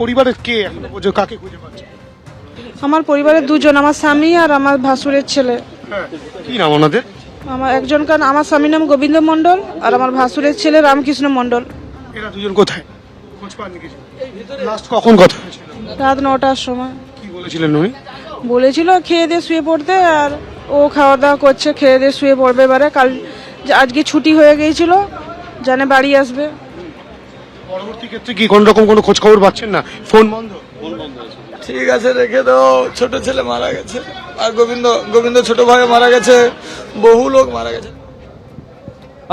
পরিবারের কে এখনো পর্যন্ত কাকে খুঁজে পাচ্ছে? আমার পরিবারের দুজন, আমার স্বামী আর আমার ভাসুরের ছেলে। হ্যাঁ, কি নাম ওনাদের? আমার স্বামীর নাম গোবিন্দ মণ্ডল আর আমার ভাসুরের ছেলে রামকৃষ্ণ মণ্ডল। এরা দুজন কোথায়? খোঁজ পাননি কিছু? লাস্ট কখন কথা হয়েছিল? রাত 9টার সময় কি বলেছিলেন উনি? বলেছিল খেয়ে দিয়ে শুয়ে পড়তে, আর ও খাওয়া দাওয়া করছে, খেয়ে দিয়ে শুয়ে পড়বে। এবারে আজকে ছুটি হয়ে গিয়েছিল, জানে বাড়ি আসবে। পরবর্তী ক্ষেত্রে কি কোন রকম কোনো খোঁজ খবর পাচ্ছেন না? ফোন বন্ধ? ঠিক আছে, রেখে দাও। ছোট ছেলে মারা গেছে, আর গোবিন্দ ছোট ভাই মারা গেছে, বহু লোক মারা গেছে।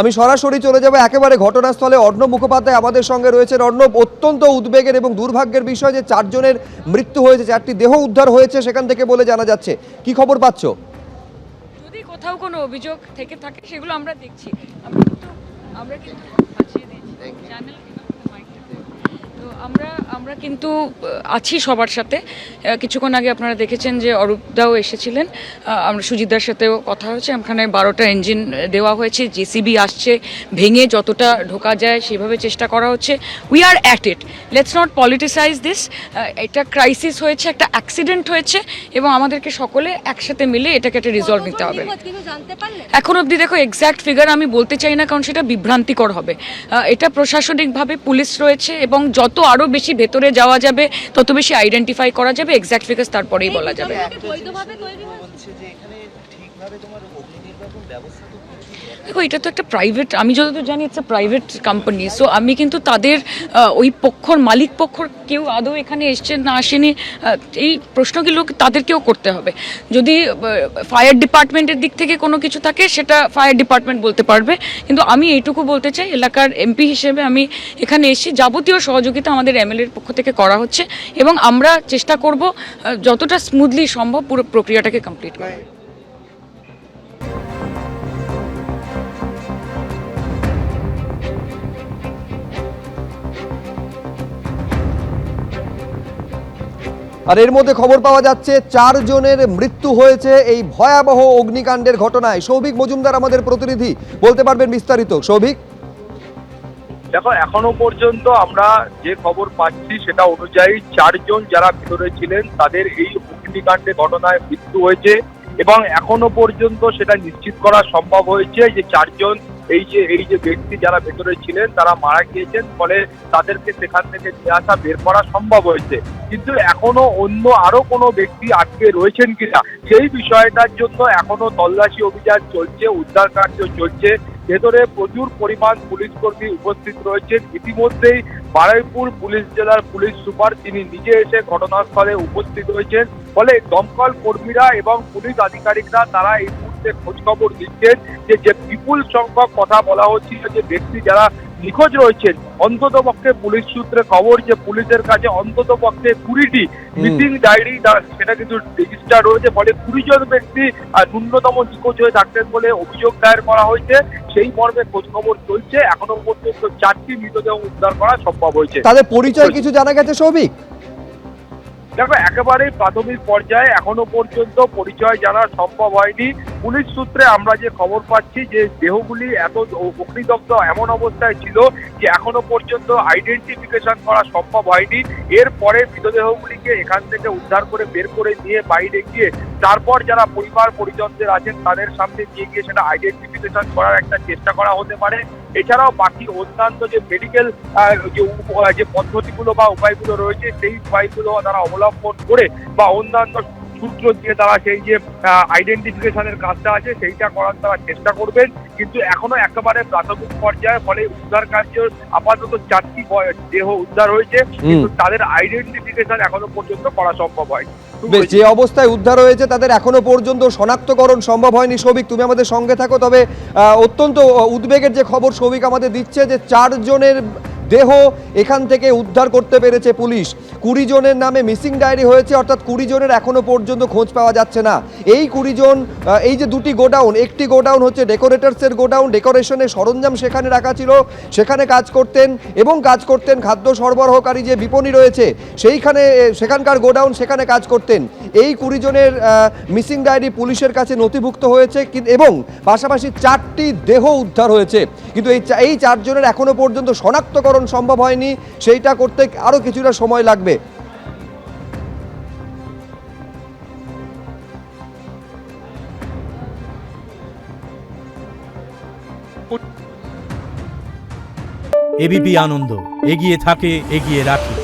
আমি সরাসরি চলে যাব একেবারে ঘটনাস্থলে। অর্ণব মুখোপাধ্যায় আমাদের সঙ্গে রয়েছেন। অর্ণব, অত্যন্ত উদ্বেগের এবং দুর্ভাগ্যের বিষয় যে 4 জনের মৃত্যু হয়েছে, 4টি দেহ উদ্ধার হয়েছে সেখান থেকে বলে জানা যাচ্ছে। কি খবর পাচ্ছ? যদি কোথাও কোনো অভিযোগ থেকে থাকে সেগুলো আমরা দেখছি। আমরা কিন্তু বাঁচিয়ে দিয়েছি চ্যানেল, তো আমরা কিন্তু আছি সবার সাথে। কিছুক্ষণ আগে আপনারা দেখেছেন যে অরূপদাও এসেছিলেন, আমরা সুজিতদার সাথেও কথা হয়েছে। ওখানে 12টা ইঞ্জিন দেওয়া হয়েছে, জেসিবি আসছে, ভেঙে যতটা ঢোকা যায় সেভাবে চেষ্টা করা হচ্ছে। We are at it, let's not politicise this. এটা ক্রাইসিস হয়েছে, একটা অ্যাক্সিডেন্ট হয়েছে এবং আমাদেরকে সকলে একসাথে মিলে এটাকে একটা রিজলভ নিতে হবে। এখন অবধি দেখো এক্স্যাক্ট ফিগার আমি বলতে চাই না, কারণ সেটা বিভ্রান্তিকর হবে। এটা প্রশাসনিকভাবে পুলিশ রয়েছে এবং যত আরও বেশি ভেতরে যাওয়া যাবে তত বেশি আইডেন্টিফাই করা যাবে। এক্স্যাক্ট ফিগার্স তারপরেই বলা যাবে। দেখো এটা তো একটা প্রাইভেট, আমি যতদূর জানি it's a private company, so আমি কিন্তু তাদের ওই পক্ষর মালিক পক্ষর কেউ আদৌ এখানে এসছেন না আসেনি এই প্রশ্নগুলো তাদেরকেও করতে হবে। যদি ফায়ার ডিপার্টমেন্টের দিক থেকে কোনো কিছু থাকে সেটা ফায়ার ডিপার্টমেন্ট বলতে পারবে, কিন্তু আমি এইটুকু বলতে চাই এলাকার এমপি হিসেবে আমি এখানে এসেছি, যাবতীয় সহযোগিতা আমাদের এমএলএর পক্ষ থেকে করা হচ্ছে এবং আমরা চেষ্টা করব যতটা স্মুথলি সম্ভব পুরো প্রক্রিয়াটাকে কমপ্লিট করা। আর এর মধ্যে খবর পাওয়া যাচ্ছে 4 জনের মৃত্যু হয়েছে এই ভয়াবহ অগ্নিকাণ্ডের ঘটনায়। সৌভিক মজুমদার আমাদের প্রতিনিধি, বলতে পারবেন বিস্তারিত? সৌভিক, দেখো এখনো পর্যন্ত আমরা যে খবর পাচ্ছি সেটা অনুযায়ী 4 জন যারা ভিতরে ছিলেন তাদের এই অগ্নিকাণ্ডে ঘটনায় মৃত্যু হয়েছে এবং এখনো পর্যন্ত সেটা নিশ্চিত করা সম্ভব হয়েছে যে 4 জন এই যে ব্যক্তি যারা ভেতরে ছিলেন তারা মারা গিয়েছেন, ফলে তাদেরকে সেখান থেকে নিয়ে আসা বের করা সম্ভব হয়েছে। কিন্তু এখনো অন্য আরো কোনো ব্যক্তি আটকে রয়েছেন কিনা সেই বিষয়টার জন্য এখনো তল্লাশি অভিযান চলছে, উদ্ধার কার্য চলছে। ভেতরে প্রচুর পরিমাণ পুলিশ কর্মী উপস্থিত রয়েছেন। ইতিমধ্যেই বারুইপুর পুলিশ জেলার পুলিশ সুপার তিনি নিজে এসে ঘটনাস্থলে উপস্থিত হয়েছেন, ফলে দমকল কর্মীরা এবং পুলিশ আধিকারিকরা তারা এই মুহূর্তে খোঁজখবর দিচ্ছেন যে বিপুল সংখ্যক কথা বলা হচ্ছিল যে ব্যক্তি যারা নিখোঁজ রয়েছেন, অন্তত পক্ষে পুলিশ সূত্রে খবর যে পুলিশের কাছে অন্তত পক্ষে 20টি মিসিং ডায়েরি সেটা কিন্তু রেজিস্টার রয়েছে, ফলে 20 জন ব্যক্তি ন্যূনতম নিখোঁজ হয়ে থাকতেন বলে অভিযোগ দায়ের করা হয়েছে। সেই মর্মে খোঁজ খবর চলছে। এখনো পর্যন্ত 4টি মৃতদেহ উদ্ধার করা সম্ভব হয়েছে। তাদের পরিচয় কিছু জানা গেছে সৌভিক? দেখো একেবারেই প্রাথমিক পর্যায়ে এখনো পর্যন্ত পরিচয় জানা সম্ভব হয়নি। পুলিশ সূত্রে আমরা যে খবর পাচ্ছি যে দেহগুলি এত অগ্নিদগ্ধ এমন অবস্থায় ছিল যে এখনো পর্যন্ত আইডেন্টিফিকেশন করা সম্ভব হয়নি। এরপরে মৃতদেহগুলিকে এখান থেকে উদ্ধার করে বের করে নিয়ে বাইরে গিয়ে তারপর যারা পরিবার পরিজনদের আছেন তাদের সামনে নিয়ে গিয়ে সেটা আইডেন্টিফিকেশন করার একটা চেষ্টা করা হতে পারে। এছাড়াও বাকি অন্যান্য যে মেডিকেল যে পদ্ধতিগুলো বা উপায়গুলো রয়েছে সেই উপায়গুলো তারা অবলম্বন করে বা অন্যান্য সূত্র দিয়ে তারা সেই যে আইডেন্টিফিকেশনের কাজটা আছে সেইটা করার তারা চেষ্টা করবেন, কিন্তু এখনো একেবারে প্রাথমিক পর্যায়ে। ফলে উদ্ধার কার্য আপাতত 4টি দেহ উদ্ধার হয়েছে, কিন্তু তাদের আইডেন্টিফিকেশন এখনো পর্যন্ত করা সম্ভব হয়নি। যে অবস্থায় উদ্ধার হয়েছে তাদের এখনো পর্যন্ত শনাক্তকরণ সম্ভব হয়নি। সৌভিক, তুমি আমাদের সঙ্গে থাকো। তবে অত্যন্ত উদ্বেগের যে খবর সৌভিক আমাদের দিচ্ছে যে 4 জনের দেহ এখান থেকে উদ্ধার করতে পেরেছে পুলিশ। 20 জনের নামে মিসিং ডায়েরি হয়েছে, অর্থাৎ 20 জনের এখনো পর্যন্ত খোঁজ পাওয়া যাচ্ছে না। এই 20 জন, এই যে 2টি গোডাউন, একটি গোডাউন হচ্ছে ডেকোরেটার্সের গোডাউন, ডেকোরেশনের সরঞ্জাম সেখানে রাখা ছিল, সেখানে কাজ করতেন খাদ্য সরবরাহকারী যে বিপণী রয়েছে সেখানকার গোডাউন, সেখানে কাজ করতেন। এই 20 জনের মিসিং ডায়েরি পুলিশের কাছে নথিভুক্ত হয়েছে এবং পাশাপাশি 4টি দেহ উদ্ধার হয়েছে, কিন্তু এই 4 জনের এখনো পর্যন্ত শনাক্তকরণ শনাক্তকরণ সম্ভব হয়নি, সেইটা করতে আরও কিছুটা সময় লাগবে। এবিপি আনন্দ, এগিয়ে থাকে, এগিয়ে রাখে।